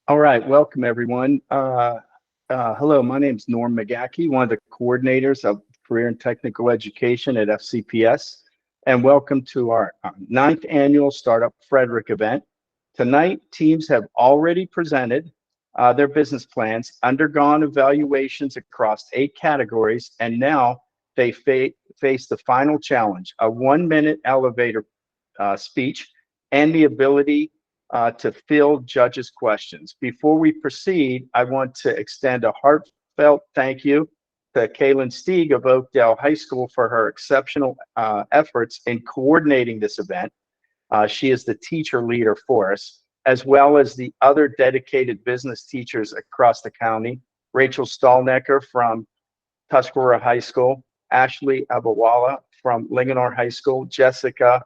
All right, welcome everyone. Hello, my name is Norm McGackey, one of the coordinators of Career and Technical Education at FCPS, and welcome to our ninth annual Startup Frederick event. Tonight, teams have already presented their business plans, undergone evaluations across 8 categories, and now they face the final challenge, a 1-minute elevator speech and the ability to field judges' questions. Before we proceed, I want to extend a heartfelt thank you to Kaylin Stieg of Oakdale High School for her exceptional efforts in coordinating this event. She is the teacher leader for us, as well as the other dedicated business teachers across the county. Rachel Stallnecker from Tuscarora High School, Ashley Abawala from Linganore High School, Jessica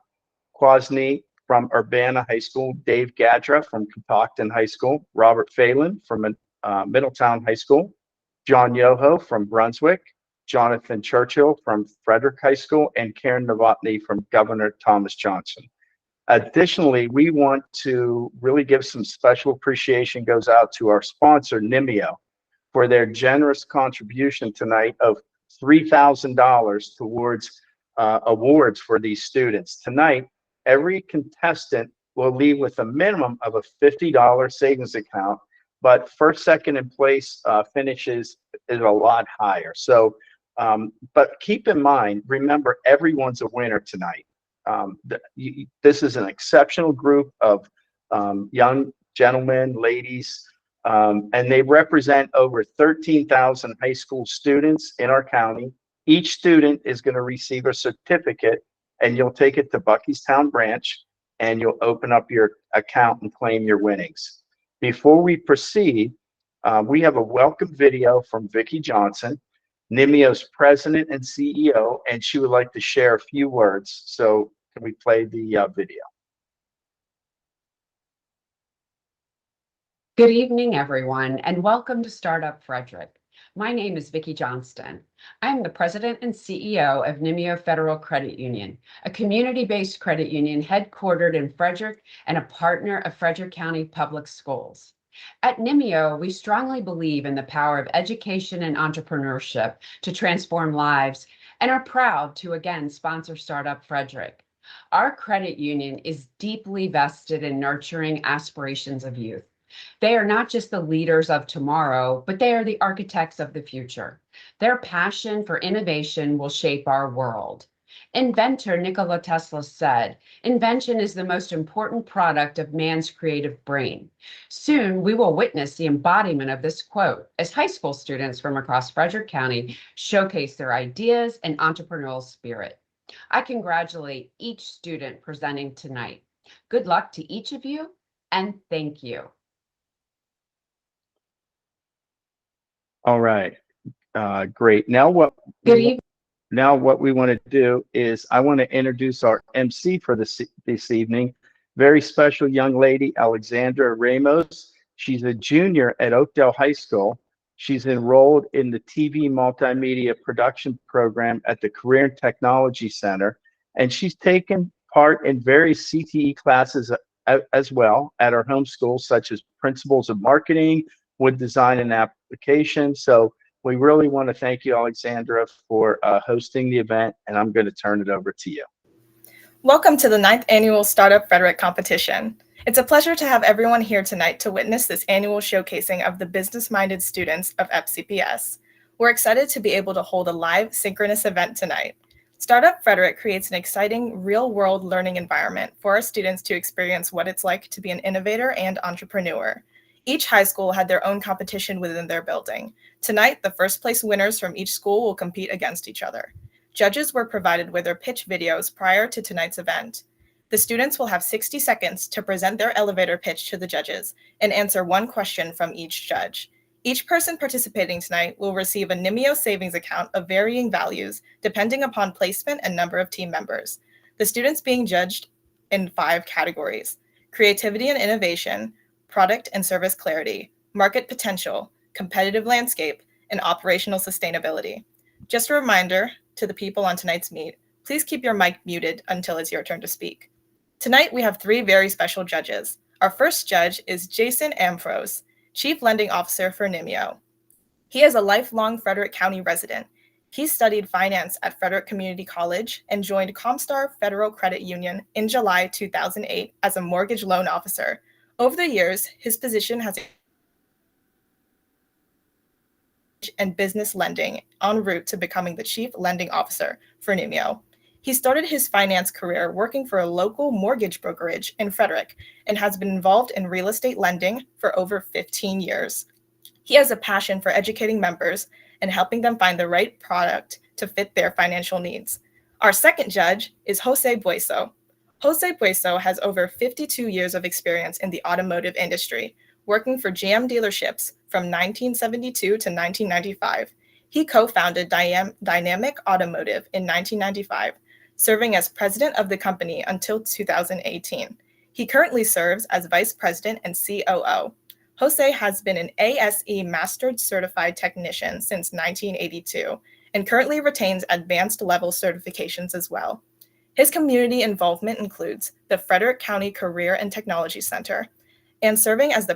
Quasney from Urbana High School, Dave Gadra from Catoctin High School, Robert Phelan from Middletown High School, John Yoho from Brunswick, Jonathan Churchill from Frederick High School, and Karen Novotny from Governor Thomas Johnson. Additionally, we want to really give some special appreciation goes out to our sponsor, Nimio, for their generous contribution tonight of $3,000 towards awards for these students. Tonight, every contestant will leave with a minimum of a $50 savings account, but first, second, and place finishes is a lot higher. So, but keep in mind, remember, everyone's a winner tonight. This is an exceptional group of young gentlemen, ladies, and they represent over 13,000 high school students in our county. Each student is going to receive a certificate, and you'll take it to Buckystown branch, and you'll open up your account and claim your winnings. Before we proceed, we have a welcome video from Vicki Johnson, Nimio's president and CEO, and she would like to share a few words. So can we play the video? Good evening, everyone, and welcome to Startup Frederick. My name is Vicki Johnston. I am the president and CEO of Nimio Federal Credit Union, a community-based credit union headquartered in Frederick and a partner of Frederick County Public Schools. At Nimio, we strongly believe in the power of education and entrepreneurship to transform lives and are proud to again sponsor Startup Frederick. Our credit union is deeply vested in nurturing aspirations of youth. They are not just the leaders of tomorrow, but they are the architects of the future. Their passion for innovation will shape our world. Inventor Nikola Tesla said, "Invention is the most important product of man's creative brain." Soon, we will witness the embodiment of this quote as high school students from across Frederick County showcase their ideas and entrepreneurial spirit. I congratulate each student presenting tonight. Good luck to each of you, and thank you. All right, great. Now what we want to do is I want to introduce our MC for this evening. Very special young lady, Alexandra Ramos. She's a junior at Oakdale High School. She's enrolled in the TV multimedia production program at the Career and Technology Center, and she's taken part in various CTE classes as well at our home schools, such as Principles of Marketing, Wood Design and Application. So we really want to thank you, Alexandra, for hosting the event, and I'm going to turn it over to you. Welcome to the 9th Annual Startup Frederick Competition. It's a pleasure to have everyone here tonight to witness this annual showcasing of the business-minded students of FCPS. We're excited to be able to hold a live, synchronous event tonight. Startup Frederick creates an exciting, real-world learning environment for our students to experience what it's like to be an innovator and entrepreneur. Each high school had their own competition within their building. Tonight, the first place winners from each school will compete against each other. Judges were provided with their pitch videos prior to tonight's event. The students will have 60 seconds to present their elevator pitch to the judges and answer one question from each judge. Each person participating tonight will receive a Nimio savings account of varying values depending upon placement and number of team members. The students being judged in 5 categories: creativity and innovation, product and service clarity, market potential, competitive landscape, and operational sustainability. Just a reminder to the people on tonight's meet, please keep your mic muted until it's your turn to speak. Tonight, we have 3 very special judges. Our first judge is Jason Ambrose. Chief Lending Officer for NIMEO. He is a lifelong Frederick County resident. He studied finance at Frederick Community College and joined Comstar Federal Credit Union in July 2008 as a mortgage loan officer. Over the years, his position has and business lending en route to becoming the Chief Lending Officer for NIMEO. He started his finance career working for a local mortgage brokerage in Frederick and has been involved in real estate lending for over 15 years. He has a passion for educating members and helping them find the right product to fit their financial needs. Our second judge is Jose Bueso. Jose Bueso has over 52 years of experience in the automotive industry, working for GM dealerships from 1972 to 1995. He co-founded Dynamic Automotive in 1995, serving as president of the company until 2018. He currently serves as vice president and COO. Jose has been an ASE Mastered Certified Technician since 1982 and currently retains advanced level certifications as well. His community involvement includes the Frederick County Career and Technology Center and serving as the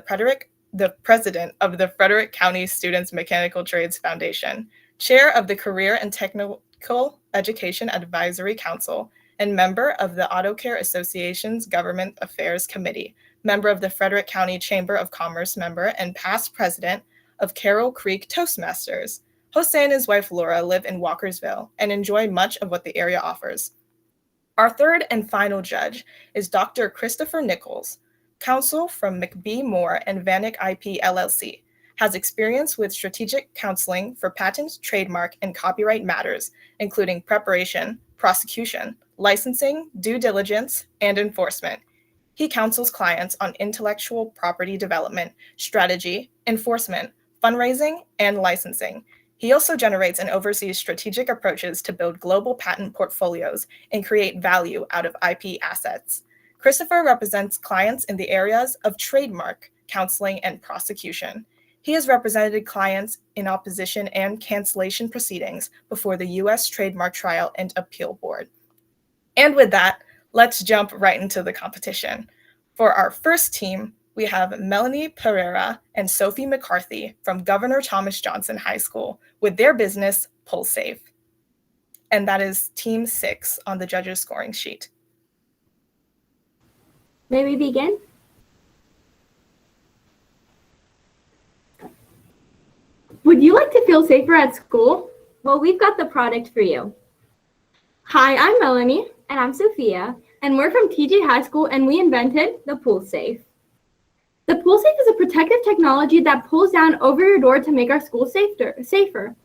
president of the Frederick County Students Mechanical Trades Foundation, chair of the Career and Technical Education Advisory Council, and member of the Auto Care Association's Government Affairs Committee, member of the Frederick County Chamber of Commerce member, and past president of Carroll Creek Toastmasters. Jose and his wife Laura live in Walkersville and enjoy much of what the area offers. Our third and final judge is Dr. Christopher Nichols, counsel from McBee Moore and Vanek IP LLC, has experience with strategic counseling for patent, trademark, and copyright matters, including preparation, prosecution, licensing, due diligence, and enforcement. He counsels clients on intellectual property development, strategy, enforcement, fundraising, and licensing. He also generates and oversees strategic approaches to build global patent portfolios and create value out of IP assets. Christopher represents clients in the areas of trademark, counseling, and prosecution. He has represented clients in opposition and cancellation proceedings before the U.S. Trademark Trial and Appeal Board. And with that, let's jump right into the competition. For our first team, we have Melanie Pereira and Sophie McCarthy from Governor Thomas Johnson High School with their business, PullSafe. And that is Team 6 on the judges' scoring sheet. May we begin? Would you like to feel safer at school? Well, we've got the product for you. Hi, I'm Melanie. And I'm Sophia. And we're from TJ High School, and we invented the PullSafe. The PullSafe is a protective technology that pulls down over your door to make our school safer.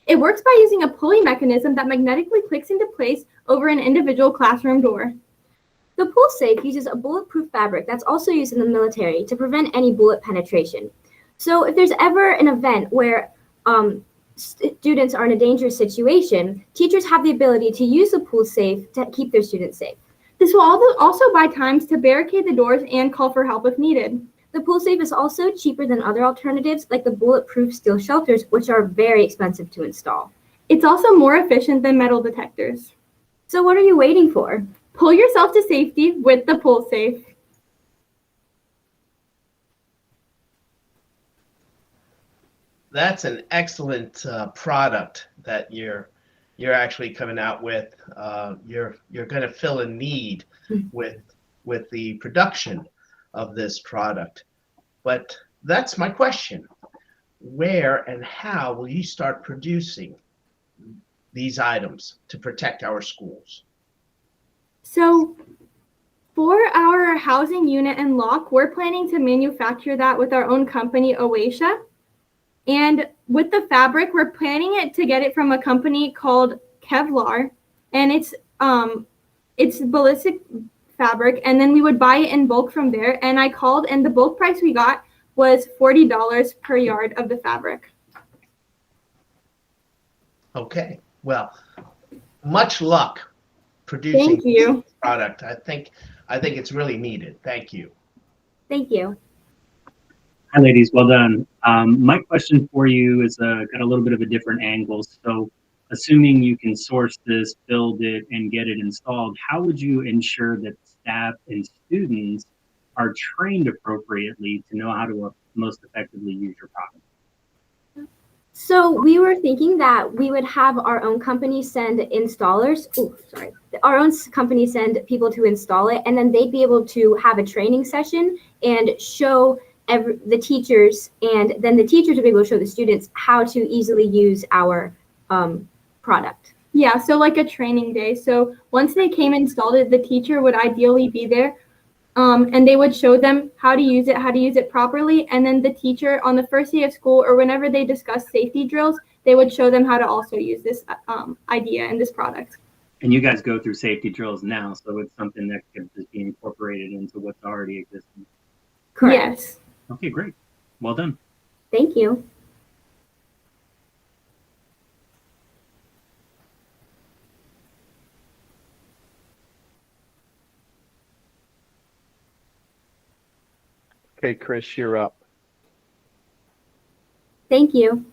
It works by using a pulley mechanism that magnetically clicks into place over an individual classroom door. The PullSafe uses a bulletproof fabric that's also used in the military to prevent any bullet penetration. So if there's ever an event where students are in a dangerous situation, teachers have the ability to use the PullSafe to keep their students safe. This will also buy times to barricade the doors and call for help if needed. The PullSafe is also cheaper than other alternatives like the bulletproof steel shelters, which are very expensive to install. It's also more efficient than metal detectors. So what are you waiting for? Pull yourself to safety with the PullSafe. That's an excellent product that you're actually coming out with. You're going to fill a need with the production of this product. But that's my question. Where and how will you start producing these items to protect our schools? So for our housing unit and lock, we're planning to manufacture that with our own company, Oasia. And with the fabric, we're planning to get it from a company called Kevlar, and it's ballistic fabric, and then we would buy it in bulk from there. And I called, and the bulk price we got was $40 per yard of the fabric. Okay, well, much luck producing this product. I think it's really needed. Thank you. Thank you. Hi, ladies. Well done. My question for you is got a little bit of a different angle. So assuming you can source this, build it, and get it installed, how would you ensure that staff and students are trained appropriately to know how to most effectively use your product? So we were thinking that we would have our own company send installers. Oh, sorry. Our own company send people to install it, and then they'd be able to have a training session and show the teachers, and then the teachers would be able to show the students how to easily use our product. Yeah, so like a training day. So once they came and installed it, the teacher would ideally be there, and they would show them how to use it properly. And then the teacher on the first day of school or whenever they discuss safety drills, they would show them how to also use this idea and this product. And you guys go through safety drills now, so it's something that could just be incorporated into what's already existing. Correct. Yes. Okay, great. Well done. Thank you. Okay, Chris, you're up. Thank you.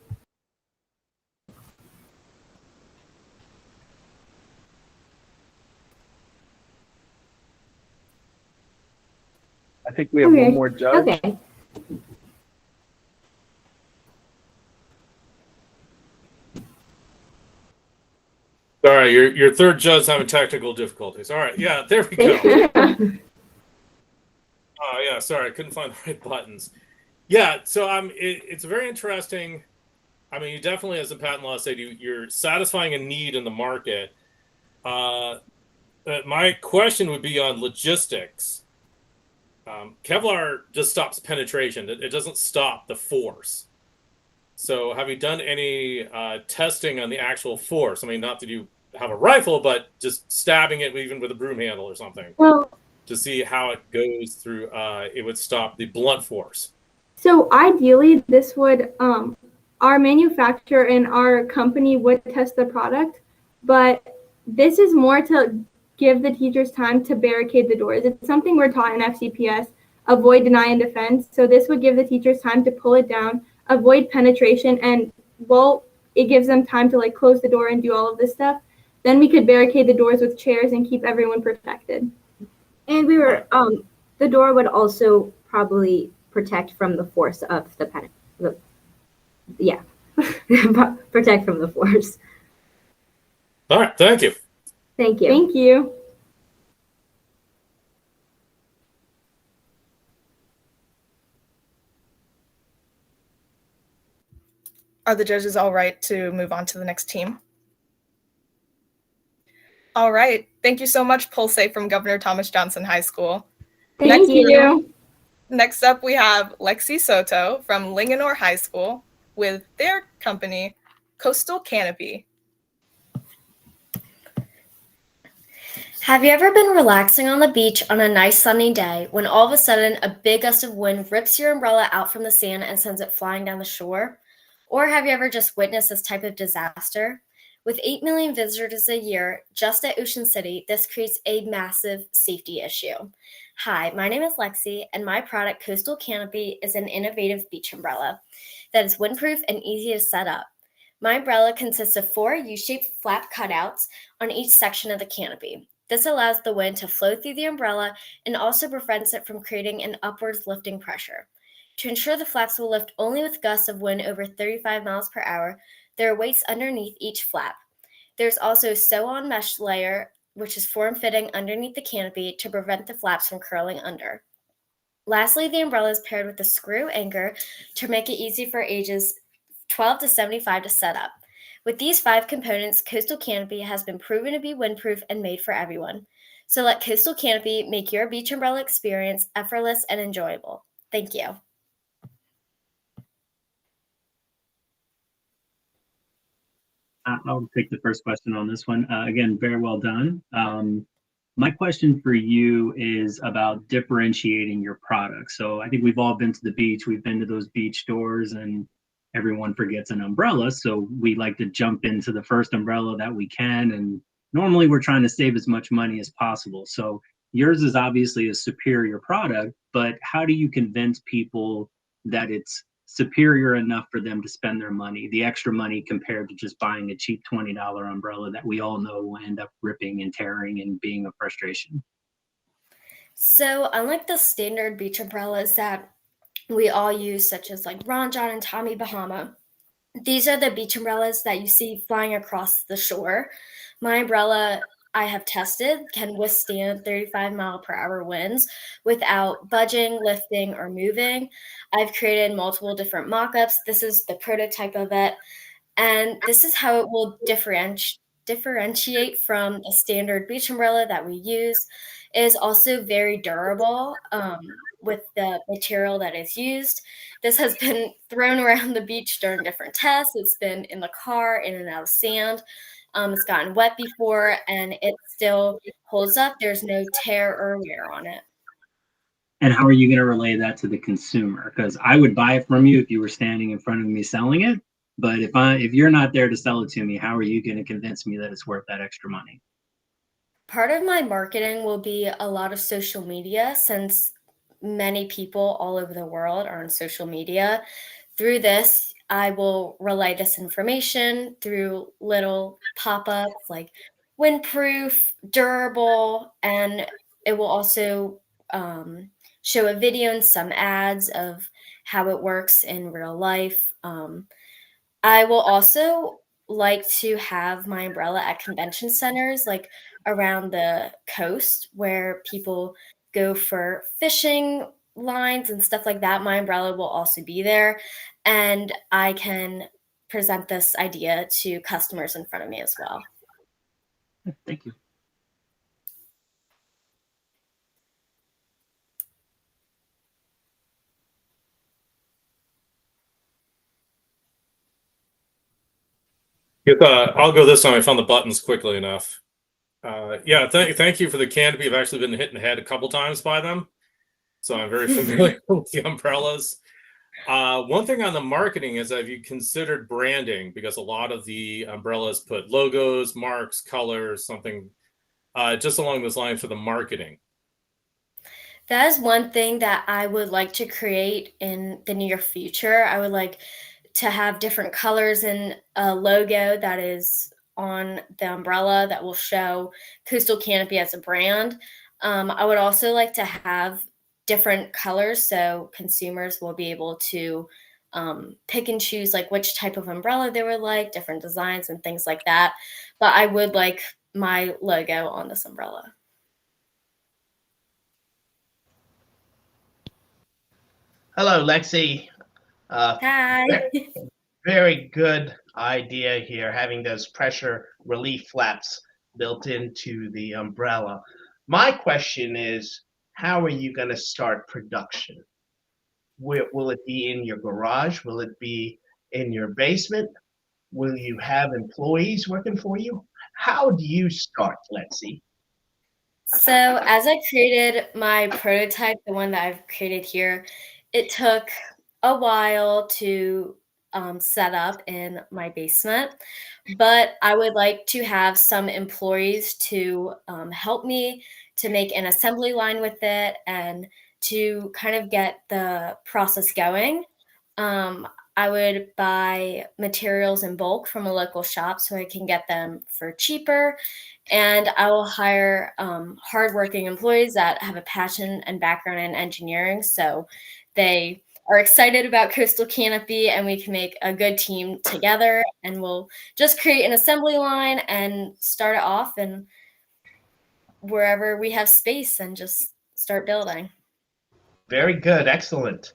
I think we have one more judge. Okay. All right, your third judge having technical difficulties. All right, yeah, there we go. Oh yeah, sorry, I couldn't find the right buttons. Yeah, so it's very interesting. I mean, you definitely, as the patent law said, you're satisfying a need in the market. My question would be on logistics. Kevlar just stops penetration. It doesn't stop the force. So have you done any testing on the actual force? I mean, not that you have a rifle, but just stabbing it even with a broom handle or something. Well, to see how it goes through, it would stop the blunt force. So ideally, this would, our manufacturer and our company would test the product, but this is more to give the teachers time to barricade the doors. It's something we're taught in FCPS, avoid, deny, and defend. So this would give the teachers time to pull it down, avoid penetration, and well, it gives them time to like close the door and do all of this stuff. Then we could barricade the doors with chairs and keep everyone protected. and we were, the door would also probably protect from the force of yeah, protect from the force. All right, thank you. Thank you. Thank you. Are the judges all right to move on to the next team? All right. Thank you so much, Pulse from Governor Thomas Johnson High School. Thank you. Next up, we have Lexi Soto from Linganore High School with their company, Coastal Canopy. Have you ever been relaxing on the beach on a nice sunny day when all of a sudden a big gust of wind rips your umbrella out from the sand and sends it flying down the shore? Or have you ever just witnessed this type of disaster? With 8 million visitors a year just at Ocean City, this creates a massive safety issue. Hi, my name is Lexi, and my product, Coastal Canopy, is an innovative beach umbrella that is windproof and easy to set up. My umbrella consists of 4 U-shaped flap cutouts on each section of the canopy. This allows the wind to flow through the umbrella and also prevents it from creating an upwards lifting pressure. To ensure the flaps will lift only with gusts of wind over 35 miles per hour, there are weights underneath each flap. There's also a sew-on mesh layer, which is form-fitting underneath the canopy to prevent the flaps from curling under. Lastly, the umbrella is paired with a screw anchor to make it easy for ages 12 to 75 to set up. With these 5 components, Coastal Canopy has been proven to be windproof and made for everyone. So let Coastal Canopy make your beach umbrella experience effortless and enjoyable. Thank you. I'll take the first question on this one. Again, very well done. My question for you is about differentiating your product. So I think we've all been to the beach. We've been to those beach stores and everyone forgets an umbrella. So we like to jump into the first umbrella that we can. And normally we're trying to save as much money as possible. So yours is obviously a superior product, but how do you convince people that it's superior enough for them to spend their money, the extra money compared to just buying a cheap $20 umbrella that we all know will end up ripping and tearing and being a frustration? So, unlike the standard beach umbrellas that we all use, such as like Ron John and Tommy Bahama, these are the beach umbrellas that you see flying across the shore. My umbrella I have tested can withstand 35-mile-per-hour winds without budging, lifting, or moving. I've created multiple different mock-ups. This is the prototype of it. And this is how it will differentiate from the standard beach umbrella that we use. It is also very durable with the material that is used. This has been thrown around the beach during different tests. It's been in the car, in and out of sand. It's gotten wet before, and it still holds up. There's no tear or wear on it. And how are you going to relay that to the consumer? Because I would buy it from you if you were standing in front of me selling it. But if you're not there to sell it to me, how are you going to convince me that it's worth that extra money? Part of my marketing will be a lot of social media, since many people all over the world are on social media. Through this, I will relay this information through little pop-ups like windproof, durable, and it will also show a video and some ads of how it works in real life. I will also like to have my umbrella at convention centers, like around the coast where people go for fishing lines and stuff like that. My umbrella will also be there, and I can present this idea to customers in front of me as well. Thank you. I'll go this time. I found the buttons quickly enough. Yeah, thank you for the canopy. I've actually been hit in the head a couple times by them, so I'm very familiar with the umbrellas. One thing on the marketing is, have you considered branding? Because a lot of the umbrellas put logos, marks, colors, something just along those lines for the marketing. That is one thing that I would like to create in the near future. I would like to have different colors and a logo that is on the umbrella that will show Coastal Canopy as a brand. I would also like to have different colors so consumers will be able to pick and choose like which type of umbrella they would like, different designs and things like that. But I would like my logo on this umbrella. Hello, Lexi. Hi. Very good idea here, having those pressure relief flaps built into the umbrella. My question is, how are you going to start production? Will it be in your garage? Will it be in your basement? Will you have employees working for you? How do you start, Lexi? So as I created my prototype, the one that I've created here, it took a while to set up in my basement, but I would like to have some employees to help me to make an assembly line with it and to kind of get the process going. I would buy materials in bulk from a local shop so I can get them for cheaper. And I will hire hardworking employees that have a passion and background in engineering. So they are excited about Coastal Canopy and we can make a good team together. And we'll just create an assembly line and start it off and wherever we have space and just start building. Very good. Excellent.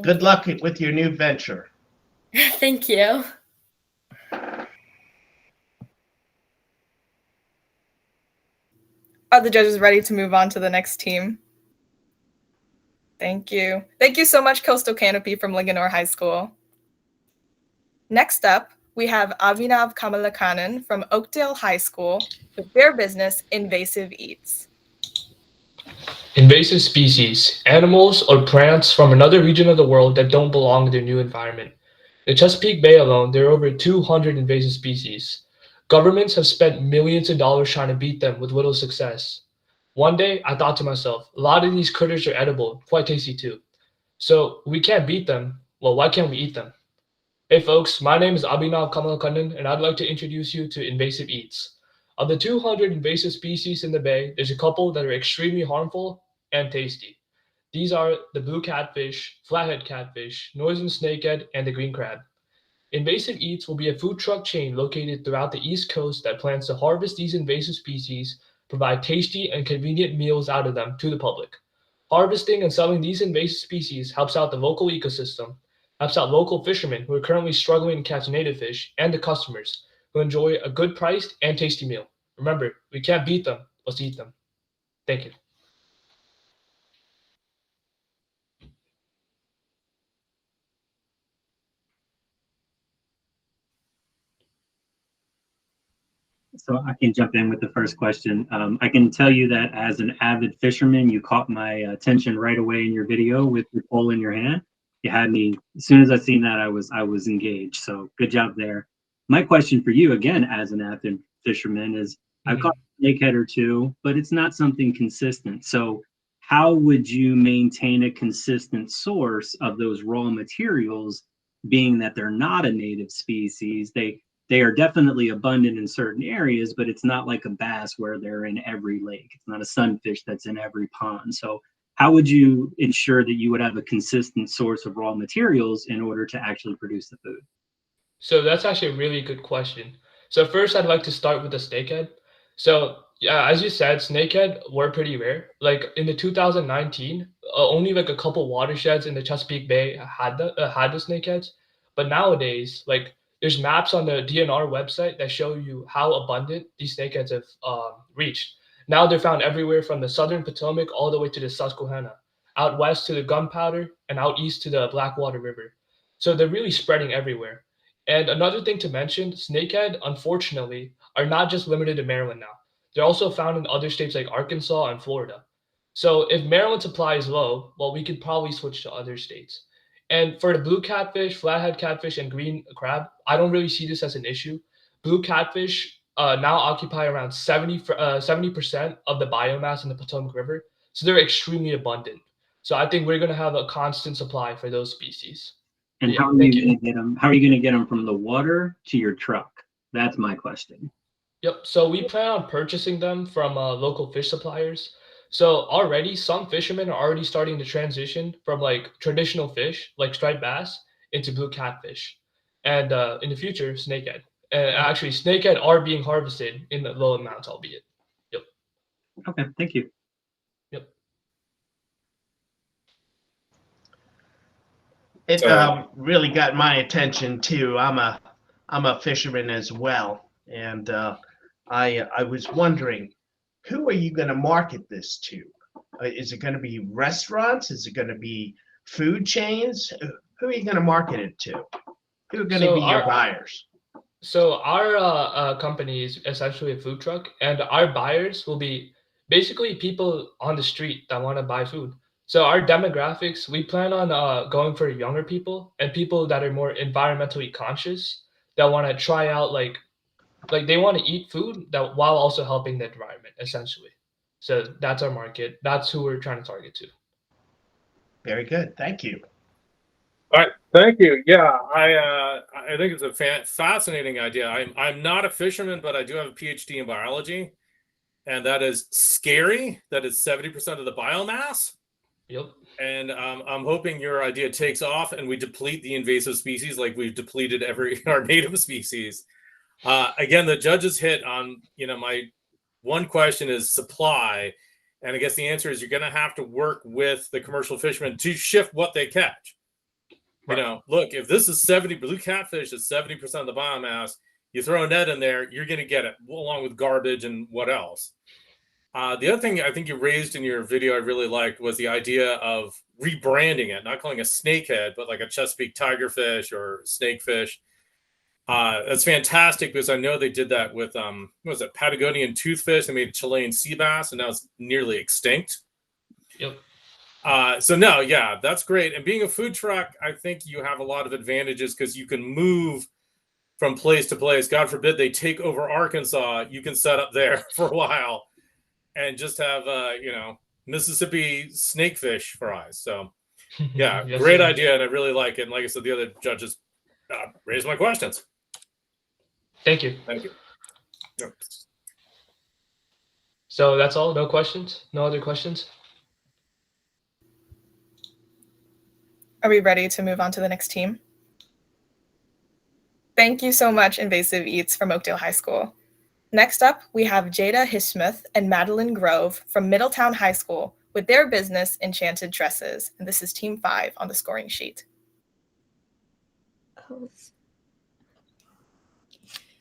Good luck with your new venture. Thank you. Are the judges ready to move on to the next team? Thank you. Thank you so much, Coastal Canopy from Linganore High School. Next up, we have Avinav Kamalakanan from Oakdale High School with their business, Invasive Eats. Invasive species, animals or plants from another region of the world that don't belong in their new environment. In Chesapeake Bay alone, there are over 200 invasive species. Governments have spent millions of dollars trying to beat them with little success. One day, I thought to myself, a lot of these critters are edible, quite tasty too. So we can't beat them. Well, why can't we eat them? Hey folks, my name is Abhinav Kamalakanan, and I'd like to introduce you to Invasive Eats. Of the 200 invasive species in the bay, there's a couple that are extremely harmful and tasty. These are the blue catfish, flathead catfish, northern snakehead, and the green crab. Invasive Eats will be a food truck chain located throughout the East Coast that plans to harvest these invasive species, provide tasty and convenient meals out of them to the public. Harvesting and selling these invasive species helps out the local ecosystem, helps out local fishermen who are currently struggling to catch native fish, and the customers who enjoy a good priced and tasty meal. Remember, we can't beat them, let's eat them. Thank you. So I can jump in with the first question. I can tell you that as an avid fisherman, you caught my attention right away in your video with your pole in your hand. You had me, as soon as I seen that, I was engaged. So good job there. My question for you, again, as an avid fisherman, is I've caught a snakehead or two, but it's not something consistent. So how would you maintain a consistent source of those raw materials, being that they're not a native species? They are definitely abundant in certain areas, but it's not like a bass where they're in every lake. It's not a sunfish that's in every pond. So how would you ensure that you would have a consistent source of raw materials in order to actually produce the food? So that's actually a really good question. So first, I'd like to start with the snakehead. So yeah, as you said, snakehead were pretty rare. Like in the 2019, only like a couple watersheds in the Chesapeake Bay had the snakeheads. But nowadays, like there's maps on the DNR website that show you how abundant these snakeheads have reached. Now they're found everywhere from the southern Potomac all the way to the Susquehanna, out west to the Gunpowder, and out east to the Blackwater River. So they're really spreading everywhere. And another thing to mention, snakehead, unfortunately, are not just limited to Maryland now. They're also found in other states like Arkansas and Florida. So if Maryland's supply is low, well, we could probably switch to other states. And for the blue catfish, flathead catfish, and green crab, I don't really see this as an issue. Blue catfish now occupy around 70% of the biomass in the Potomac River. So they're extremely abundant. So I think we're going to have a constant supply for those species. And Yeah, how are thank you you. going to get them? How are you going to get them from the water to your truck? That's my question. Yep. So we plan on purchasing them from local fish suppliers. So already some fishermen are already starting to transition from like traditional fish, like striped bass, into blue catfish, and in the future, snakehead. Actually, snakehead are being harvested in the low amounts, albeit. Yep. Okay, thank you. Yep. It So- really got my attention too. I'm a fisherman as well, and I was wondering, who are you going to market this to? Is it going to be restaurants? Is it going to be food chains? Who are you going to market it to? Who are going to So be your our- buyers? So our company is essentially a food truck, and our buyers will be basically people on the street that want to buy food. So our demographics, we plan on going for younger people and people that are more environmentally conscious that want to try out like they want to eat food that while also helping the environment essentially. So that's our market. That's who we're trying to target to. Very good. Thank you. All right, thank you. Yeah, I think it's a fascinating idea. I'm not a fisherman, but I do have a PhD in biology, and that is scary. That is 70% of the biomass. Yep. And I'm hoping your idea takes off, and we deplete the invasive species like we've depleted our native species. Again, the judges hit on my one question is supply, and I guess the answer is you're going to have to work with the commercial fishermen to shift what they catch. Right. Look, if this is 70 blue catfish is 70% of the biomass, you throw a net in there, you're going to get it along with garbage and what else. The other thing I think you raised in your video I really liked was the idea of rebranding it, not calling a snakehead, but like a Chesapeake tigerfish or snakefish. That's fantastic because I know they did that with what was it, Patagonian toothfish. They made Chilean sea bass, and now it's nearly extinct. Yep. So no, yeah, that's great. And being a food truck, I think you have a lot of advantages because you can move from place to place. God forbid they take over Arkansas, you can set up there for a while and just have Mississippi snakefish fries. So yeah, Yes, great sir. idea, and I really like it. And like I said, the other judges raised my questions. Thank you. Thank you. Yep. So that's all. No questions? No other questions? Are we ready to move on to the next team? Thank you so much, Invasive Eats from Oakdale High School. Next up, we have Jada Hishmuth and Madeline Grove from Middletown High School with their business Enchanted Tresses. And this is Team 5 on the scoring sheet.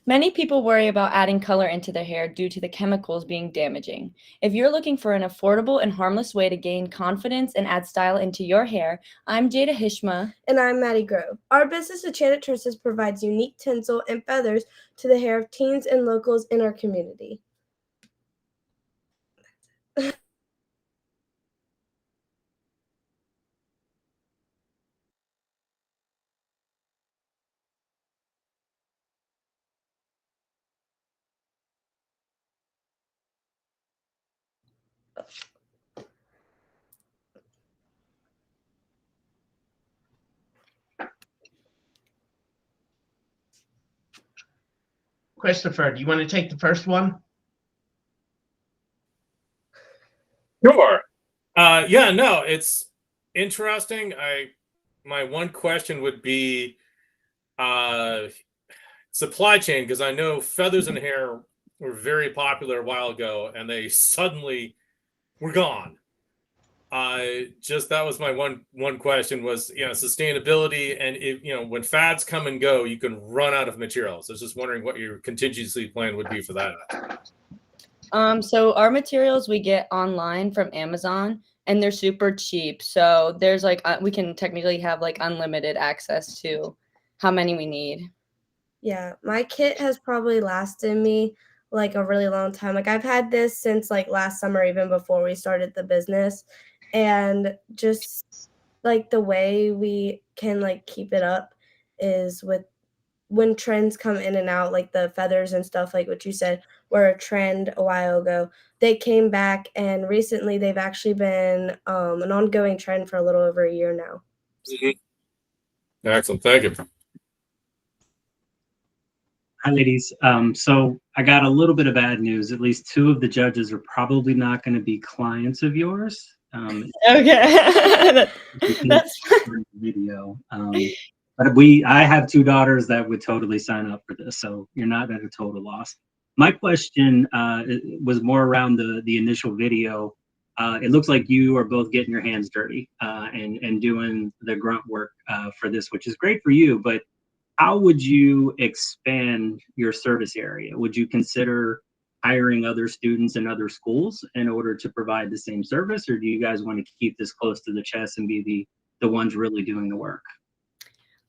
Many people worry about adding color into their hair due to the chemicals being damaging. If you're looking for an affordable and harmless way to gain confidence and add style into your hair, I'm Jada Hishma. And I'm Maddie Grove. Our business, Enchanted Tresses, provides unique tinsel and feathers to the hair of teens and locals in our community. Christopher, do you want to take the first one? Sure. Yeah, no, it's interesting. My one question would be supply chain, because I know feathers in hair were very popular a while ago and they suddenly were gone. Just that was my one question was, sustainability, and if, when fads come and go, you can run out of materials. I was just wondering what your contingency plan would be for that. So our materials we get online from Amazon and they're super cheap. So there's like, we can technically have like unlimited access to how many we need. Yeah, my kit has probably lasted me like a really long time. Like I've had this since like last summer, even before we started the business. And just like the way we can like keep it up is with when trends come in and out, like the feathers and stuff, like what you said, were a trend a while ago. They came back, and recently they've actually been an ongoing trend for a little over a year now. Excellent. Thank you. Hi, ladies. So I got a little bit of bad news. At least 2 of the judges are probably not going to be clients of yours. Okay. That's video. But I have 2 daughters that would totally sign up for this, so you're not at a total loss. My question was more around the initial video. It looks like you are both getting your hands dirty and doing the grunt work for this, which is great for you. But how would you expand your service area? Would you consider hiring other students in other schools in order to provide the same service, or do you guys want to keep this close to the chest and be the ones really doing the work?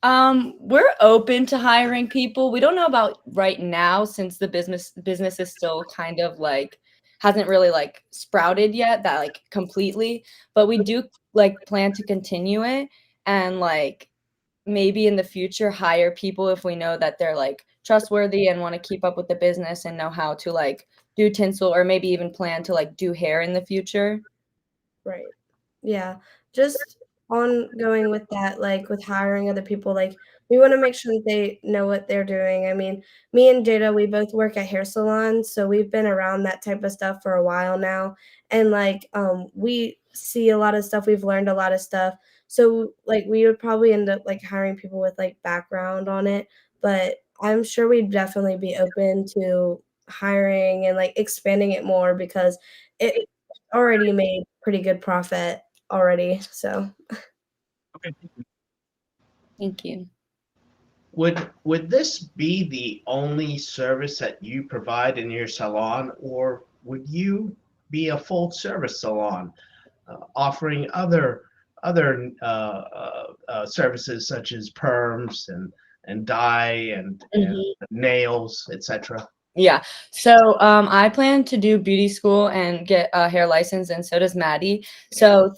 We're open to hiring people. We don't know about right now since the business is still kind of like hasn't really like sprouted yet that like completely, but we do like plan to continue it and like maybe in the future hire people if we know that they're like trustworthy and want to keep up with the business and know how to like do tinsel, or maybe even plan to like do hair in the future. Right. Yeah. Just ongoing with that, like with hiring other people, like we want to make sure that they know what they're doing. I mean, me and Jada, we both work at hair salons, so we've been around that type of stuff for a while now. And like we see a lot of stuff, we've learned a lot of stuff. So like we would probably end up like hiring people with like background on it, but I'm sure we'd definitely be open to hiring and like expanding it more because it already made pretty good profit already, so. Okay. Thank you. Would this be the only service that you provide in your salon, or would you be a full service salon offering other services such as perms and dye and nails, etc.? Yeah. So I plan to do beauty school and get a hair license, and so does Maddie. So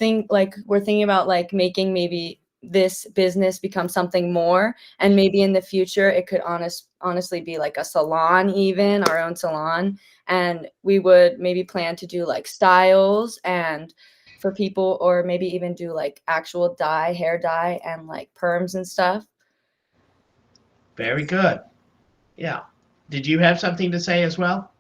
we're thinking about like making maybe this business become something more, and maybe in the future it could honestly be like a salon, even our own salon, and we would maybe plan to do like styles and for people, or maybe even do like actual dye, hair dye, and like perms and stuff. Very good. Yeah. Did you have something to say as well?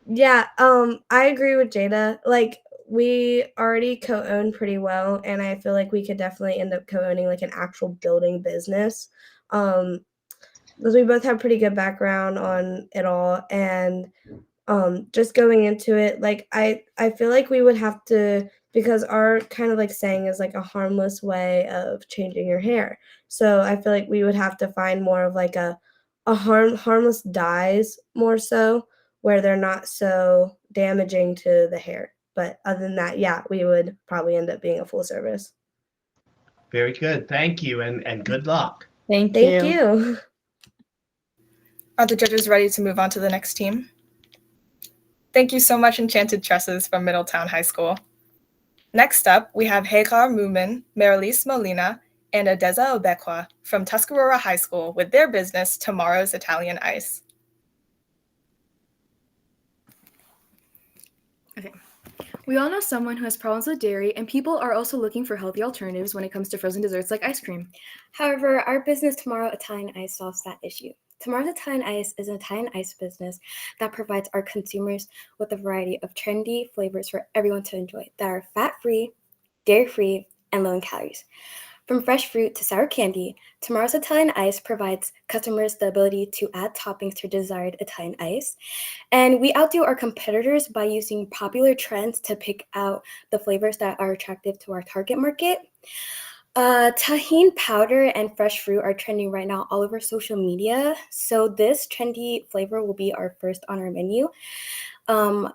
Yeah, I agree with Jada. Like, we already co-own pretty well, and I feel like we could definitely end up co-owning like an actual building business. Because we both have pretty good background on it all, and just going into it, like I feel like we would have to, because our kind of like saying is like a harmless way of changing your hair. So I feel like we would have to find more of like a harmless dyes more so, where they're not so damaging to the hair. But other than that, yeah, we would probably end up being a full service. Very good. Thank you, and good luck. Thank Thank you. you. Are the judges ready to move on to the next team? Thank you so much, Enchanted Tresses from Middletown High School. Next up, we have Hagar Mumin, Marilis Molina, and Adeza Obekwa from Tuscarora High School with their business, Tomorrow's Italian Ice. Okay. We all know someone who has problems with dairy, and people are also looking for healthy alternatives when it comes to frozen desserts like ice cream. However, our business Tomorrow Italian Ice solves that issue. Tomorrow's Italian Ice is an Italian ice business that provides our consumers with a variety of trendy flavors for everyone to enjoy that are fat-free, dairy-free, and low in calories. From fresh fruit to sour candy, Tomorrow's Italian Ice provides customers the ability to add toppings to desired Italian ice. And we outdo our competitors by using popular trends to pick out the flavors that are attractive to our target market. Tahini powder and fresh fruit are trending right now all over social media. So this trendy flavor will be our first on our menu.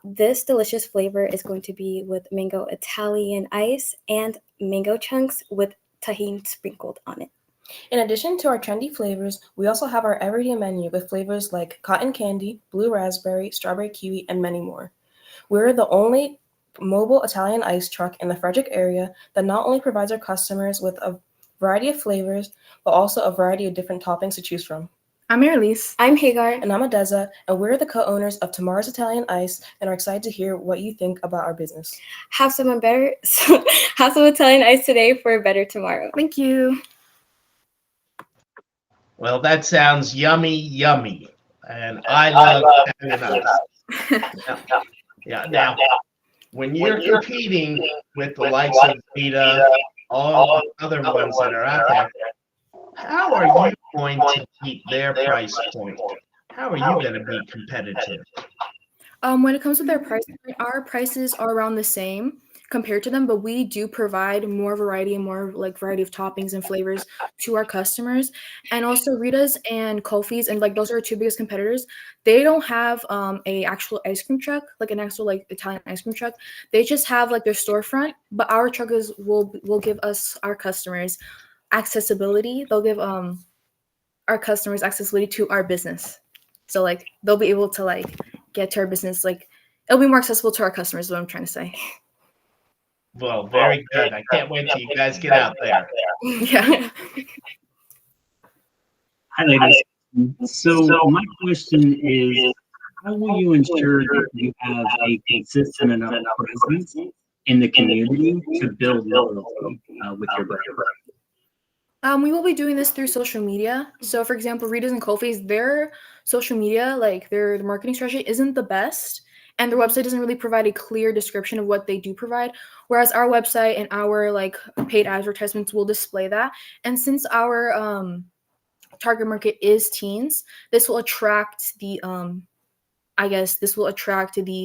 This delicious flavor is going to be with mango Italian ice and mango chunks with tahini sprinkled on it. In addition to our trendy flavors, we also have our everyday menu with flavors like cotton candy, blue raspberry, strawberry kiwi, and many more. We're the only mobile Italian ice truck in the Frederick area that not only provides our customers with a variety of flavors, but also a variety of different toppings to choose from. I'm Marilis. I'm Hagar. And I'm Adeza, and we're the co-owners of Tomorrow's Italian Ice and are excited to hear what you think about our business. Have some Italian ice today for a better tomorrow. Thank you. Well, that sounds yummy, yummy. And I love Italian ice. Now, when you're competing with the likes of Vita, all the other ones that are out there, how are you going to beat their price point? How are you going to be competitive? When it comes to their price, our prices are around the same compared to them, but we do provide more variety and more variety of toppings and flavors to our customers. And also Rita's and Kofi's, and those are our two biggest competitors. They don't have a actual ice cream truck, like an actual Italian ice cream truck. They just have their storefront, but our truck will give us, our customers, accessibility. They'll give our customers accessibility to our business. So they'll be able to get to our business, it'll be more accessible to our customers, is what I'm trying to say. Well, very good. I can't wait till you guys get out there. Yeah. Hi, ladies. So my question is, how will you ensure that you have a consistent enough presence in the community to build loyalty with your brand? We will be doing this through social media. So, for example, Rita's and Kofi's, their social media, their marketing strategy isn't the best, and their website doesn't really provide a clear description of what they do provide. Whereas our website and our paid advertisements will display that. And since our target market is teens, this will attract the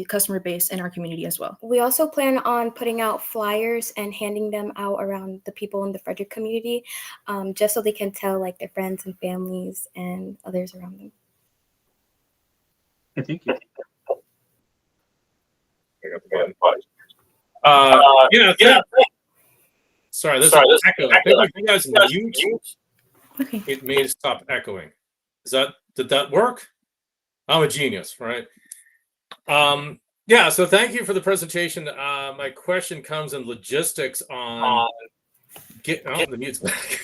customer base in our community as well. We also plan on putting out flyers and handing them out around the people in the Frederick community, just so they can tell their friends and families and others around them. Thank you. Sorry, this is echoing. I think you guys mute. Okay. It may stop echoing. Did that work? I'm a genius, right? Yeah, so thank you for the presentation. My question comes in logistics on the mute's back.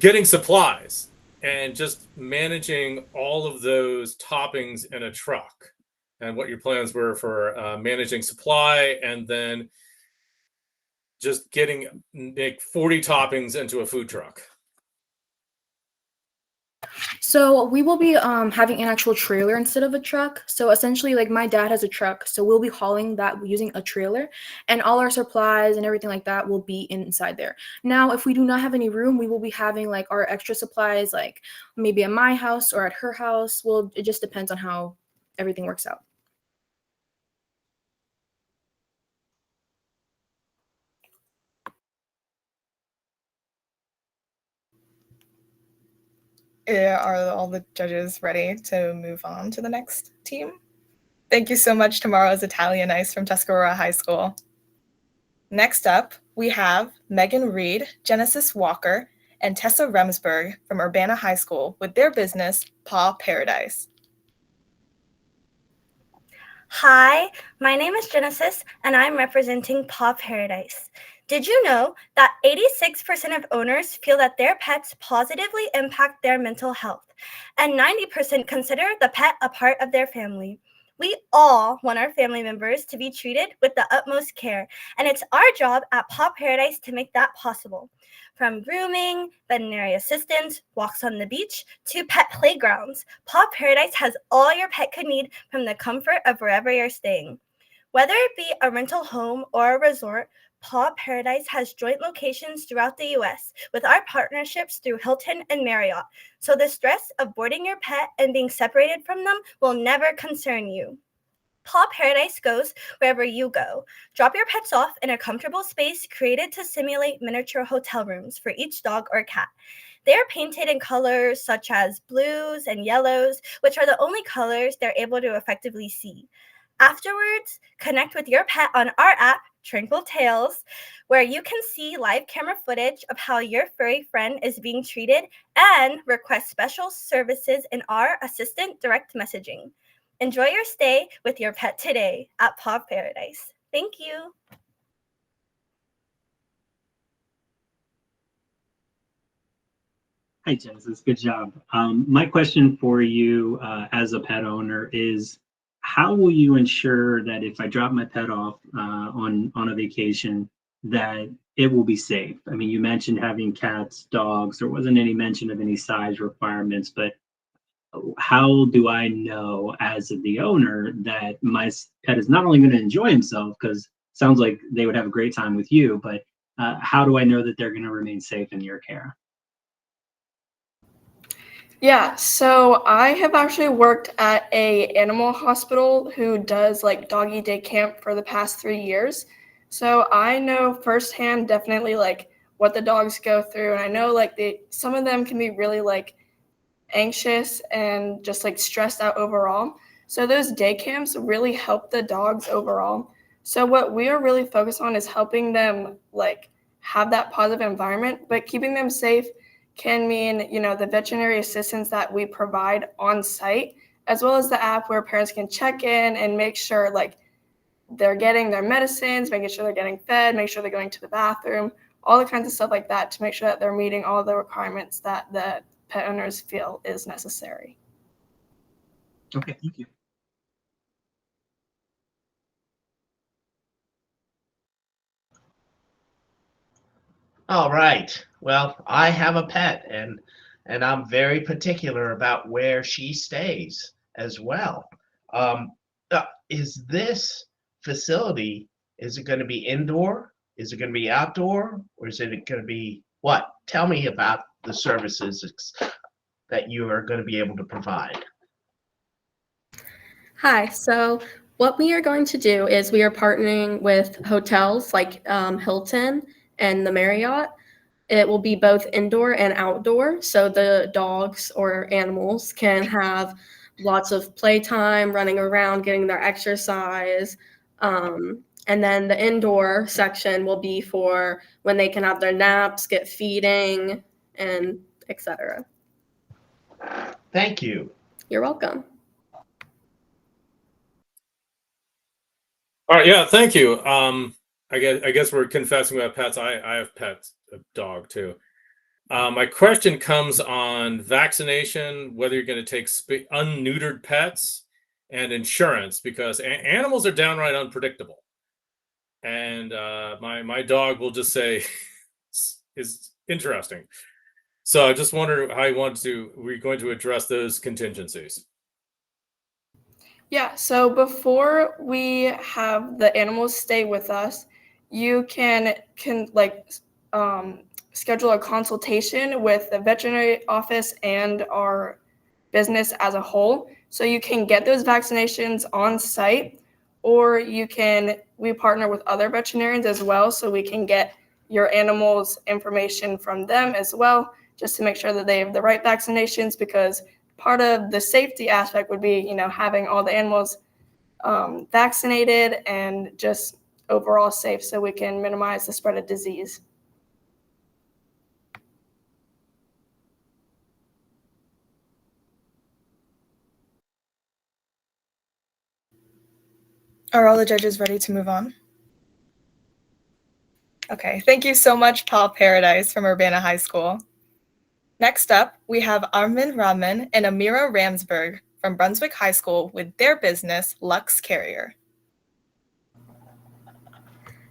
Getting supplies and just managing all of those toppings in a truck, and what your plans were for managing supply, and then just getting 40 toppings into a food truck. So we will be having an actual trailer instead of a truck. So essentially, like my dad has a truck, so we'll be hauling that using a trailer, and all our supplies and everything like that will be inside there. Now, if we do not have any room, we will be having like our extra supplies, like maybe at my house or at her house. Well, it just depends on how everything works out. Are all the judges ready to move on to the next team? Thank you so much, Tomorrow's Italian Ice from Tuscarora High School. Next up, we have Megan Reed, Genesis Walker, and Tessa Remsburg from Urbana High School with their business, Paw Paradise. Hi, my name is Genesis, and I'm representing Paw Paradise. Did you know that 86% of owners feel that their pets positively impact their mental health, and 90% consider the pet a part of their family? We all want our family members to be treated with the utmost care, and it's our job at Paw Paradise to make that possible. From grooming, veterinary assistance, walks on the beach, to pet playgrounds, Paw Paradise has all your pet could need from the comfort of wherever you're staying. Whether it be a rental home or a resort, Paw Paradise has joint locations throughout the U.S. with our partnerships through Hilton and Marriott, so the stress of boarding your pet and being separated from them will never concern you. Paw Paradise goes wherever you go. Drop your pets off in a comfortable space created to simulate miniature hotel rooms for each dog or cat. They are painted in colors such as blues and yellows, which are the only colors they're able to effectively see. Afterwards, connect with your pet on our app, Tranquil Tales, where you can see live camera footage of how your furry friend is being treated and request special services in our assistant direct messaging. Enjoy your stay with your pet today at Paw Paradise. Thank you. Hi, Genesis. Good job. My question for you as a pet owner is, how will you ensure that if I drop my pet off on a vacation, that it will be safe? I mean, you mentioned having cats, dogs. There wasn't any mention of any size requirements, but how do I know as the owner that my pet is not only going to enjoy himself, because it sounds like they would have a great time with you, but how do I know that they're going to remain safe in your care? Yeah, so I have actually worked at a animal hospital who does like doggy day camp for the past 3 years. So I know firsthand definitely like what the dogs go through, and I know like some of them can be really like anxious and just like stressed out overall. So those day camps really help the dogs overall. So what we are really focused on is helping them like have that positive environment, but keeping them safe can mean, you know, the veterinary assistance that we provide on site, as well as the app where parents can check in and make sure like they're getting their medicines, making sure they're getting fed, make sure they're going to the bathroom, all the kinds of stuff like that to make sure that they're meeting all the requirements that the pet owners feel is necessary. Okay, thank you. All right. Well, I have a pet, and I'm very particular about where she stays as well. Is this facility, is it going to be indoor? Is it going to be outdoor? Or is it going to be what? Tell me about the services that you are going to be able to provide. Hi, so what we are going to do is we are partnering with hotels like Hilton and the Marriott. It will be both indoor and outdoor, so the dogs or animals can have lots of playtime, running around, getting their exercise. And then the indoor section will be for when they can have their naps, get feeding, and etc. Thank you. You're welcome. All right, yeah, thank you. I guess we're confessing about pets. I have pets, a dog too. My question comes on vaccination, whether you're going to take unneutered pets, and insurance, because animals are downright unpredictable. And my dog will just say is interesting. So I just wonder how we're going to address those contingencies. Yeah, so before we have the animals stay with us, you can schedule a consultation with the veterinary office and our business as a whole. So you can get those vaccinations on site, or we partner with other veterinarians as well, so we can get your animals information from them as well, just to make sure that they have the right vaccinations, because part of the safety aspect would be, having all the animals vaccinated and just overall safe, so we can minimize the spread of disease. Are all the judges ready to move on? Okay, thank you so much, Paul Paradise from Urbana High School. Next up, we have Armin Rahman and Amira Ramsberg from Brunswick High School with their business, Lux Carrier.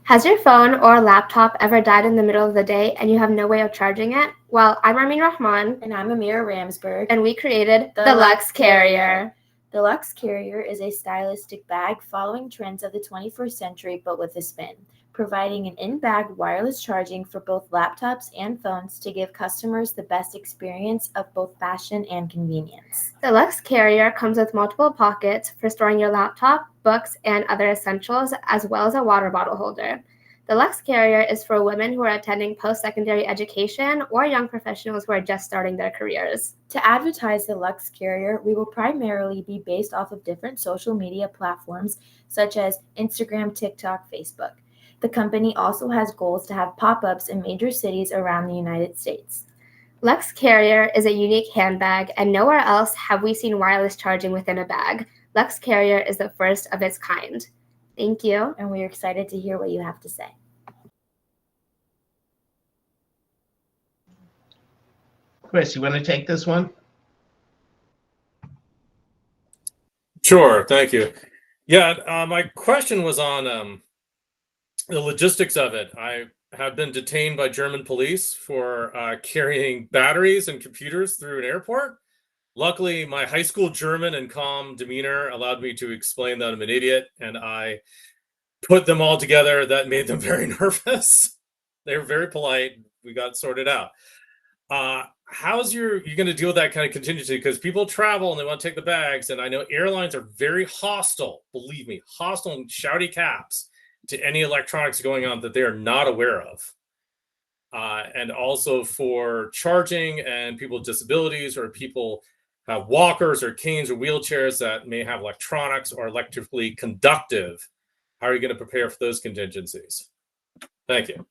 Has your phone or laptop ever died in the middle of the day and you have no way of charging it? Well, I'm Armin Rahman. And I'm Amira Ramsberg. And we created the Lux Carrier. The Lux Carrier is a stylistic bag following trends of the 21st century, but with a spin, providing an in-bag wireless charging for both laptops and phones to give customers the best experience of both fashion and convenience. The Lux Carrier comes with multiple pockets for storing your laptop, books, and other essentials, as well as a water bottle holder. The Lux Carrier is for women who are attending post-secondary education or young professionals who are just starting their careers. To advertise the Lux Carrier, we will primarily be based off of different social media platforms such as Instagram, TikTok, Facebook. The company also has goals to have pop-ups in major cities around the United States. Lux Carrier is a unique handbag, and nowhere else have we seen wireless charging within a bag. Lux Carrier is the first of its kind. Thank you. And we're excited to hear what you have to say. Chris, you want to take this one? Sure, thank you. Yeah, my question was on the logistics of it. I have been detained by German police for carrying batteries and computers through an airport. Luckily, my high school German and calm demeanor allowed me to explain that I'm an idiot, and I put them all together. That made them very nervous. They were very polite. We got sorted out. How's you going to deal with that kind of contingency? Because people travel and they want to take the bags, and I know airlines are very hostile, believe me, hostile and shouty caps to any electronics going on that they are not aware of. And also for charging and people with disabilities, or people have walkers or canes or wheelchairs that may have electronics or electrically conductive. How are you going to prepare for those contingencies? Thank you.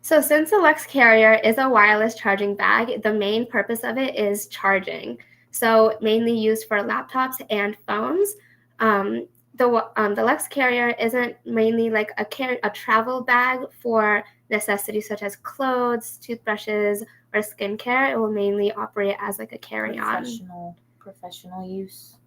So since the Lux Carrier is a wireless charging bag, the main purpose of it is charging. So mainly used for laptops and phones. The Lux Carrier isn't mainly like a travel bag for necessities such as clothes, toothbrushes, or skincare. It will mainly operate as like a carry-on. Professional use.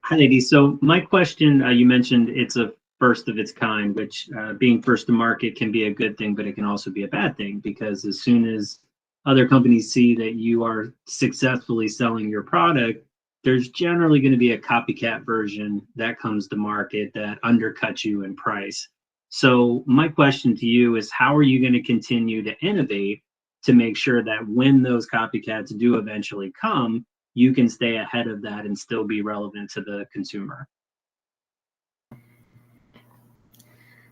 Hi, ladies. So my question, you mentioned it's a first of its kind, which being first to market can be a good thing, but it can also be a bad thing, because as soon as other companies see that you are successfully selling your product, there's generally going to be a copycat version that comes to market that undercuts you in price. So my question to you is, how are you going to continue to innovate to make sure that when those copycats do eventually come, you can stay ahead of that and still be relevant to the consumer?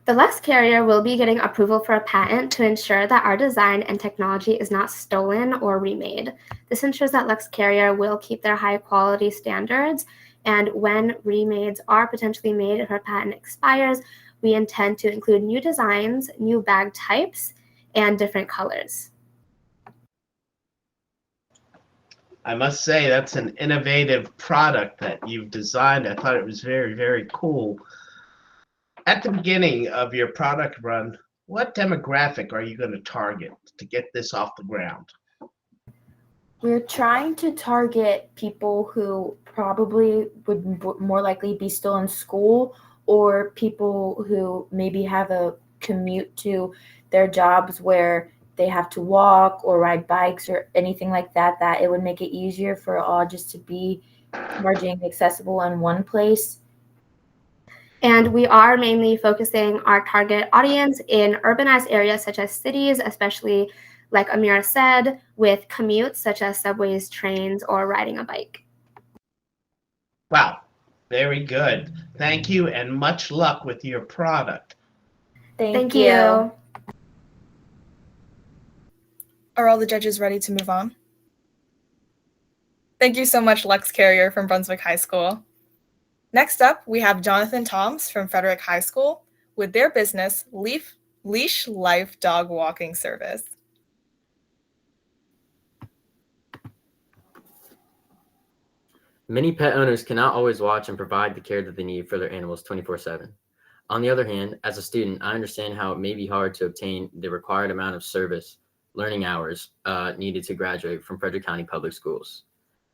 The Lux Carrier will be getting approval for a patent to ensure that our design and technology is not stolen or remade. This ensures that Lux Carrier will keep their high quality standards, and when remades are potentially made if our patent expires, we intend to include new designs, new bag types, and different colors. I must say that's an innovative product that you've designed. I thought it was very, very cool. At the beginning of your product run, what demographic are you going to target to get this off the ground? We're trying to target people who probably would more likely be still in school, or people who maybe have a commute to their jobs where they have to walk or ride bikes or anything like that, that it would make it easier for all just to be charging accessible in one place. And we are mainly focusing our target audience in urbanized areas such as cities, especially like Amira said, with commutes such as subways, trains, or riding a bike. Wow, very good. Thank you, and much luck with your product. Thank you. Are all the judges ready to move on? Thank you so much, Lex Carrier from Brunswick High School. Next up, we have Jonathan Toms from Frederick High School with their business, Leash Life Dog Walking Service. Many pet owners cannot always watch and provide the care that they need for their animals 24/7. On the other hand, as a student, I understand how it may be hard to obtain the required amount of service learning hours needed to graduate from Frederick County Public Schools.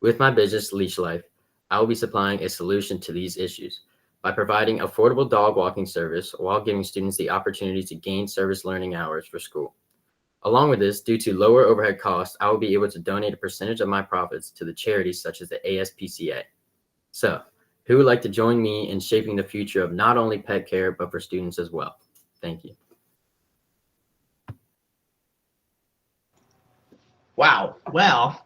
With my business, Leash Life, I will be supplying a solution to these issues by providing affordable dog walking service while giving students the opportunity to gain service learning hours for school. Along with this, due to lower overhead costs, I will be able to donate a percentage of my profits to the charities such as the ASPCA. So, who would like to join me in shaping the future of not only pet care, but for students as well? Thank you. Wow. Well,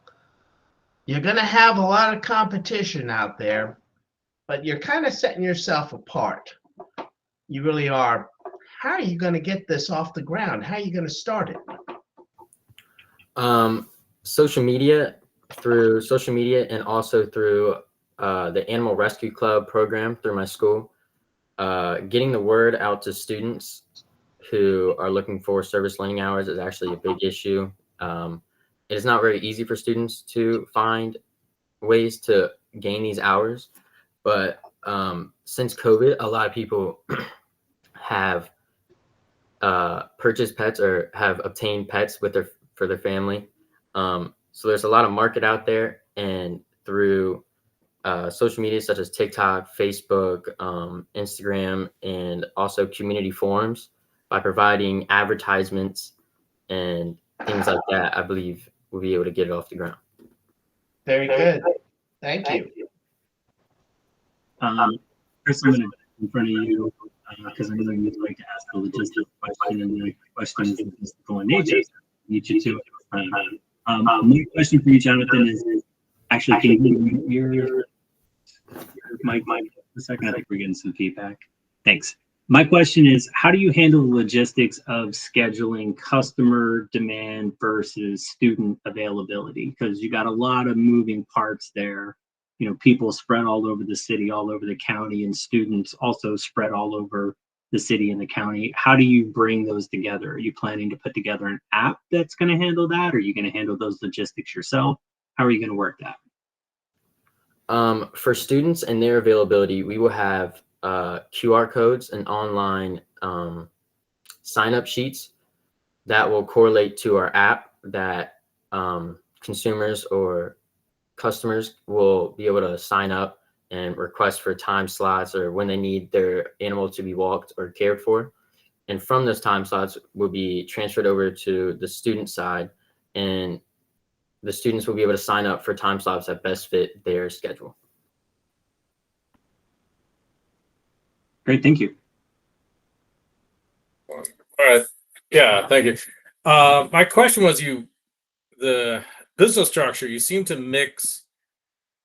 you're going to have a lot of competition out there, but you're kind of setting yourself apart. You really are. How are you going to get this off the ground? How are you going to start it? Social media, through social media, and also through the Animal Rescue Club program through my school. Getting the word out to students who are looking for service learning hours is actually a big issue. It is not very easy for students to find ways to gain these hours, but since COVID, a lot of people have purchased pets or have obtained pets for their family. So there's a lot of market out there, and through social media such as TikTok, Facebook, Instagram, and also community forums, by providing advertisements and things like that, I believe we'll be able to get it off the ground. Very good. Thank you. Chris, I'm going to in front of you because I know you'd like to ask a logistics question, and the question is logistical in nature. Need you to. My question for you, Jonathan, is actually, can you mute your mic a second? I think we're getting some feedback. Thanks. My question is, how do you handle the logistics of scheduling customer demand versus student availability? Because you got a lot of moving parts there. You know, people spread all over the city, all over the county, and students also spread all over the city and the county. How do you bring those together? Are you planning to put together an app that's going to handle that? Or are you going to handle those logistics yourself? How are you going to work that? For students and their availability, we will have QR codes and online sign-up sheets that will correlate to our app that consumers or customers will be able to sign up and request for time slots or when they need their animal to be walked or cared for. And from those time slots will be transferred over to the student side, and the students will be able to sign up for time slots that best fit their schedule. Great, thank you. All right. Yeah, thank you. My question was, the business structure, you seem to mix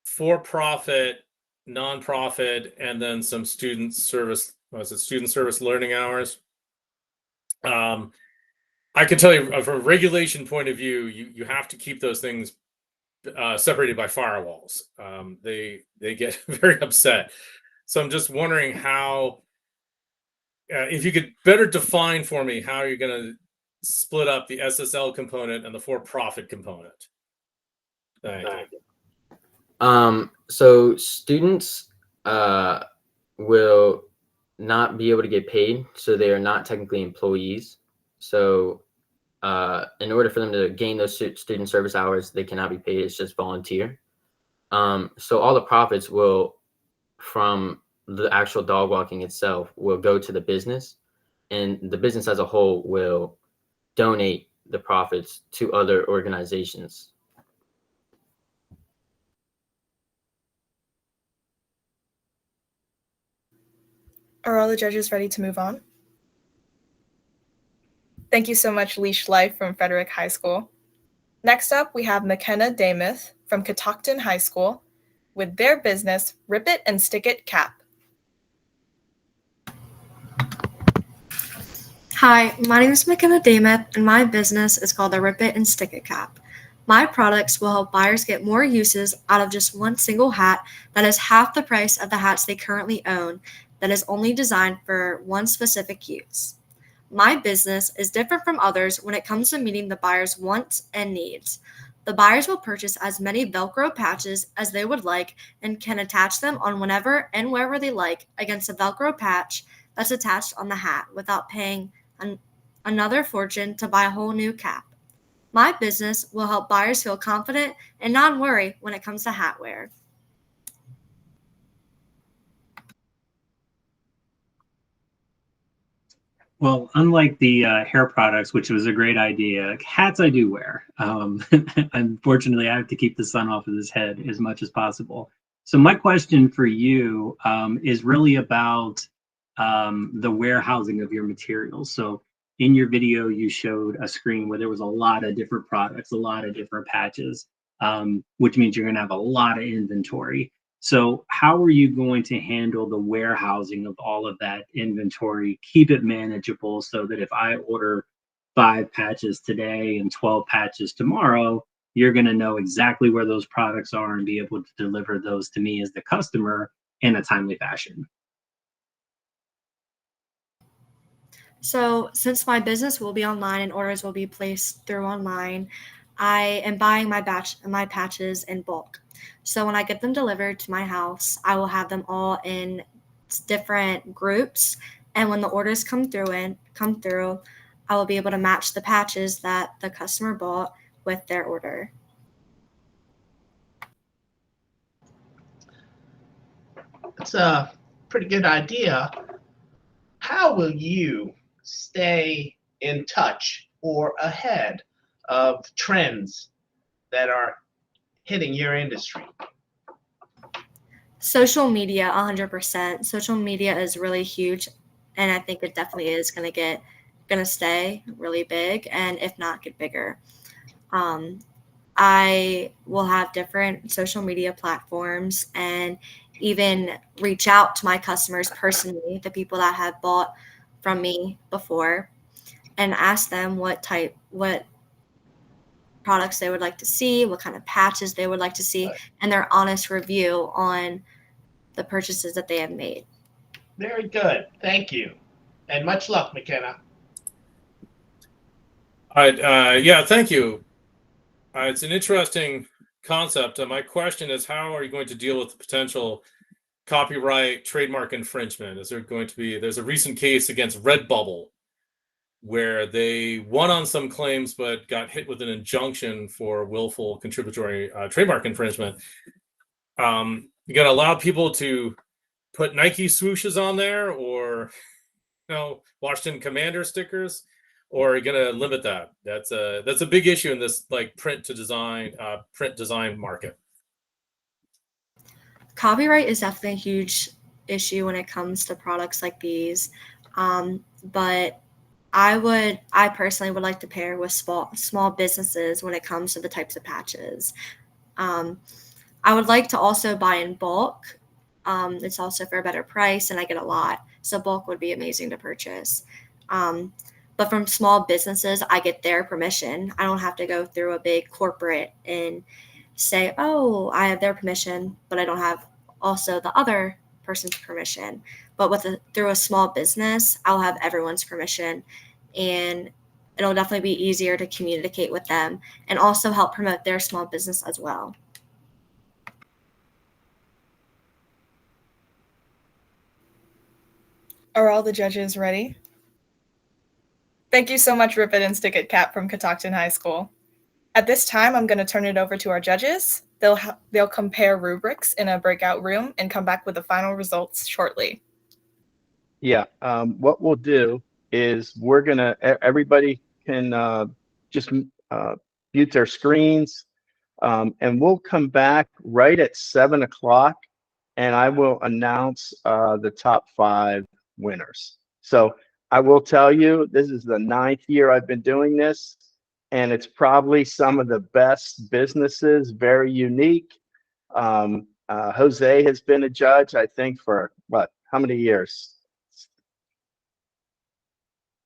for-profit, nonprofit, and then some student service, student service learning hours. I can tell you from a regulation point of view, you have to keep those things separated by firewalls. They get very upset. So I'm just wondering how, if you could better define for me how you're going to split up the SSL component and the for-profit component. Thank you. So students will not be able to get paid, so they are not technically employees. So in order for them to gain those student service hours, they cannot be paid. It's just volunteer. So all the profits will from the actual dog walking itself will go to the business, and the business as a whole will donate the profits to other organizations. Are all the judges ready to move on? Thank you so much, Leash Life from Frederick High School. Next up, we have McKenna Damith from Catoctin High School with their business, Rip It and Stick It Cap. Hi, my name is McKenna Damith, and my business is called the Rip It and Stick It Cap. My products will help buyers get more uses out of just one single hat that is half the price of the hats they currently own, that is only designed for one specific use. My business is different from others when it comes to meeting the buyer's wants and needs. The buyers will purchase as many Velcro patches as they would like and can attach them on whenever and wherever they like against a Velcro patch that's attached on the hat without paying another fortune to buy a whole new cap. My business will help buyers feel confident and not worry when it comes to hat wear. Well, unlike the hair products, which was a great idea, hats I do wear. Unfortunately, I have to keep the sun off of this head as much as possible. So my question for you is really about the warehousing of your materials. So in your video, you showed a screen where there was a lot of different products, a lot of different patches, which means you're going to have a lot of inventory. So how are you going to handle the warehousing of all of that inventory, keep it manageable so that if I order 5 patches today and 12 patches tomorrow, you're going to know exactly where those products are and be able to deliver those to me as the customer in a timely fashion? So since my business will be online and orders will be placed through online, I am buying my patches in bulk. So when I get them delivered to my house, I will have them all in different groups. And when the orders come through, I will be able to match the patches that the customer bought with their order. It's a pretty good idea. How will you stay in touch or ahead of trends that are hitting your industry? Social media, 100%. Social media is really huge, and I think it definitely is gonna stay really big, and if not, get bigger. I will have different social media platforms and even reach out to my customers personally, the people that have bought from me before, and ask them what products they would like to see, what kind of patches they would like to see, and their honest review on the purchases that they have made. Very good. Thank you. And much luck, McKenna. All right. Yeah, thank you. It's an interesting concept. My question is, how are you going to deal with the potential copyright trademark infringement? Is there going to be, there's a recent case against Redbubble where they won on some claims but got hit with an injunction for willful contributory trademark infringement. You going to allow people to put Nike swooshes on there, or Washington Commander stickers, or are you going to limit that? That's a big issue in this print design market. Copyright is definitely a huge issue when it comes to products like these, but I personally would like to pair with small businesses when it comes to the types of patches. I would like to also buy in bulk. It's also for a better price, and I get a lot. So bulk would be amazing to purchase. But from small businesses, I get their permission. I don't have to go through a big corporate and say, oh, I have their permission, but I don't have also the other person's permission. But through a small business, I'll have everyone's permission, and it'll definitely be easier to communicate with them and also help promote their small business as well. Are all the judges ready? Thank you so much, Rip It and Stick It Cap from Catoctin High School. At this time, I'm going to turn it over to our judges. They'll compare rubrics in a breakout room and come back with the final results shortly. Yeah, what we'll do is everybody can just mute their screens, and we'll come back right at 7 o'clock, and I will announce the top 5 winners. So I will tell you, this is the 9th year I've been doing this, and it's probably some of the best businesses, very unique. Jose has been a judge, I think, for how many years?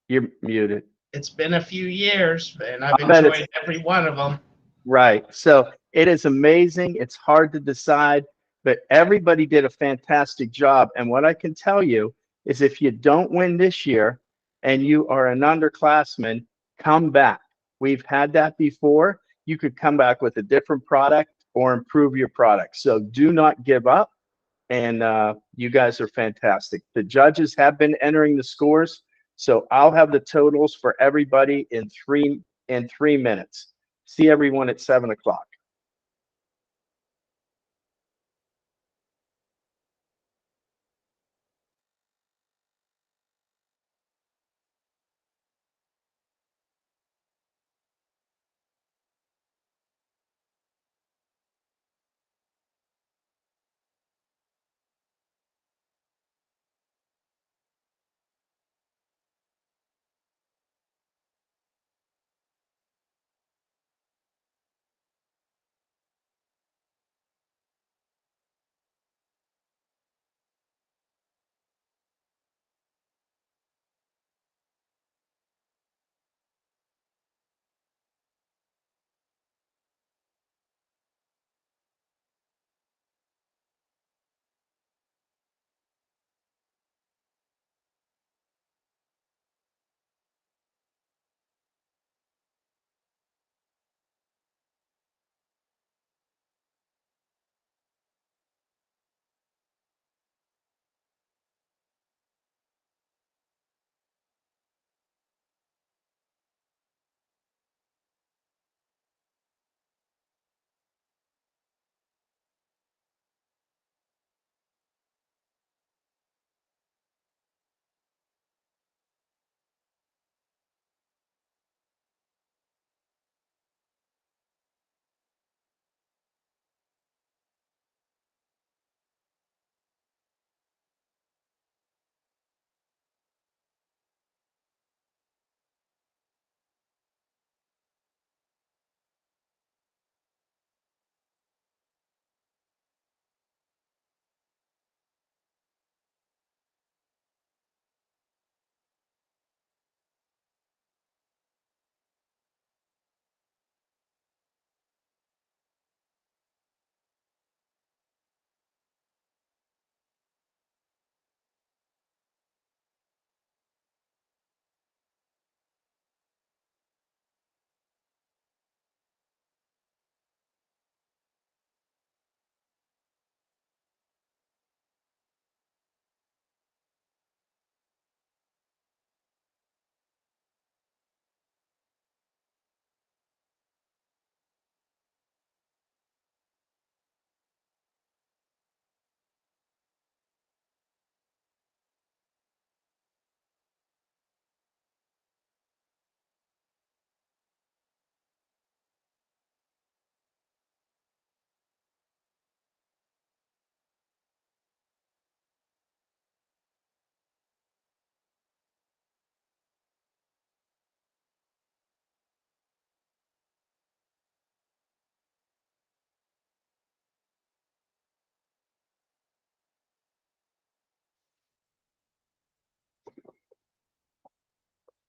You're muted. It's been a few years, and I've I bet enjoyed every one of them. Right. So it is amazing. It's hard to decide, but everybody did a fantastic job. And what I can tell you is if you don't win this year and you are an underclassman, come back. We've had that before. You could come back with a different product or improve your product. So do not give up. And you guys are fantastic. The judges have been entering the scores. So I'll have the totals for everybody in 3 minutes. See everyone at 7 o'clock.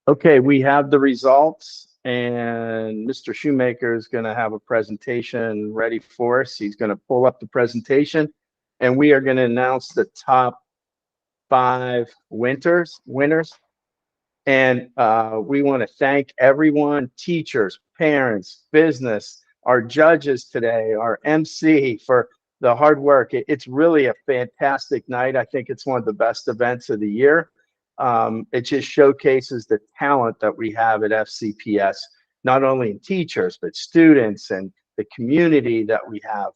Okay, we have the results, and Mr. Shoemaker is going to have a presentation ready for us. He's going to pull up the presentation, and we are going to announce the top 5 winners. And we want to thank everyone, teachers, parents, business, our judges today, our MC for the hard work. It's really a fantastic night. I think it's one of the best events of the year. It just showcases the talent that we have at FCPS, not only in teachers, but students and the community that we have.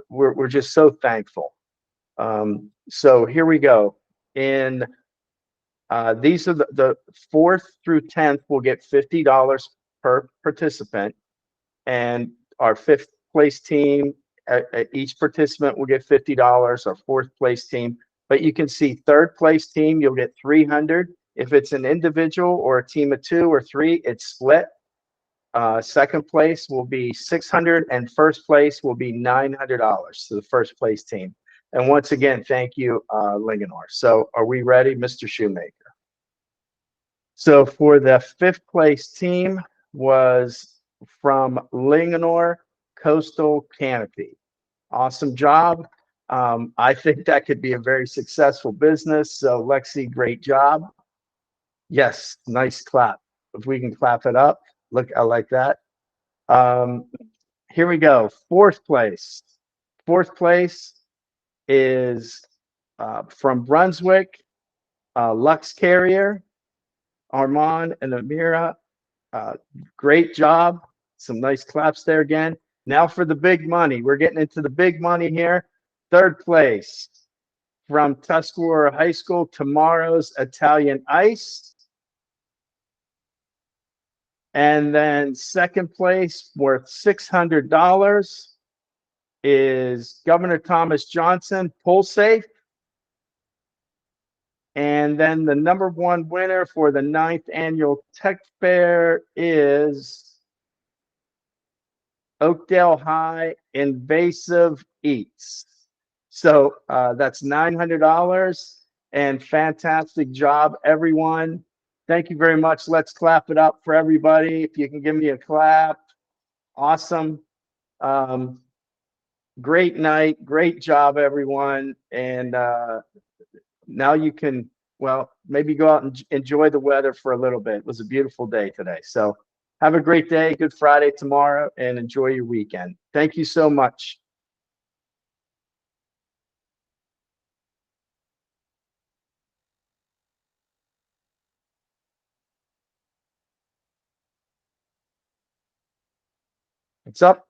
We're just so thankful. So here we go. In these are the 4th through 10th will get $50 per participant, and our 5th place team, each participant will get $50. Our 4th place team, but you can see 3rd place team, you'll get $300. If it's an individual or a team of 2 or 3, it's split. 2nd place will be $600, and 1st place will be $900 to the 1st place team. And once again, thank you, Linganore. So are we ready, Mr. Shoemaker? So for the 5th place team was from Linganore Coastal Canopy. Awesome job. I think that could be a very successful business. So Lexi, great job. Yes, nice clap. If we can clap it up. Look, I like that. Here we go. 4th place. 4th place is from Brunswick, Lux Carrier, Armand and Amira. Great job. Some nice claps there again. Now for the big money. We're getting into the big money here. 3rd place from Tuscarora High School, Tomorrow's Italian Ice. And then 2nd place, worth $600, is Governor Thomas Johnson, Pull Safe. And then the number 1 winner for the 9th annual Tech Fair is Oakdale High Invasive Eats. So that's $900, and fantastic job, everyone. Thank you very much. Let's clap it up for everybody. If you can give me a clap. Awesome. Great night. Great job, everyone. And now you can, well, maybe go out and enjoy the weather for a little bit. It was a beautiful day today. So have a great day. Good Friday tomorrow, and enjoy your weekend. Thank you so much. It's up.